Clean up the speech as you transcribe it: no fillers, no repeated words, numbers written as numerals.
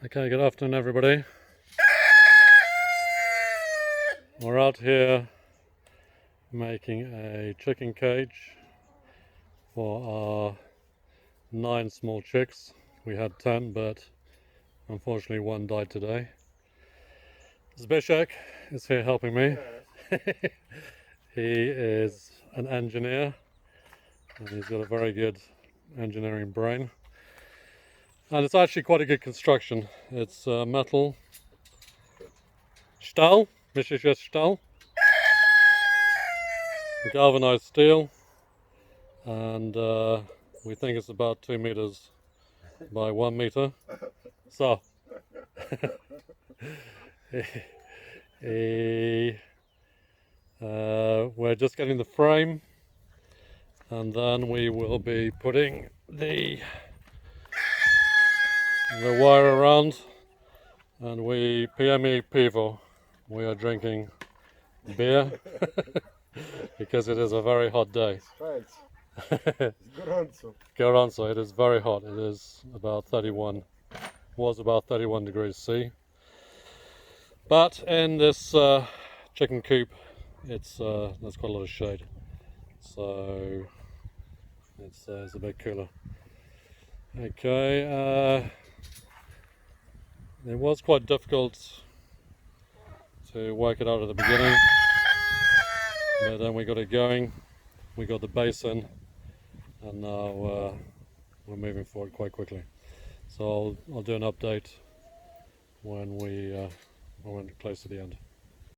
Okay, good afternoon everybody. We're out here making a chicken cage for our 9 small chicks. We had 10, but unfortunately one died today. Zbyszek is here helping me. He is an engineer and he's got a very good engineering brain. And it's actually quite a good construction. It's metal. Stahl, myślisz jest Stahl? Galvanized steel, and we think it's about 2 meters by 1 meter. So we're just getting the frame, and then we will be putting the wire around, and we PME Pivo. We are drinking beer because it is a very hot day. Gorąco. It is very hot. It is about 31, was about 31 degrees C. But in this chicken coop, there's quite a lot of shade, so it's a bit cooler. Okay, it was quite difficult to work it out at the beginning, but then we got it going. We got the base in, and now we're moving forward quite quickly. So I'll do an update when we're close to the end.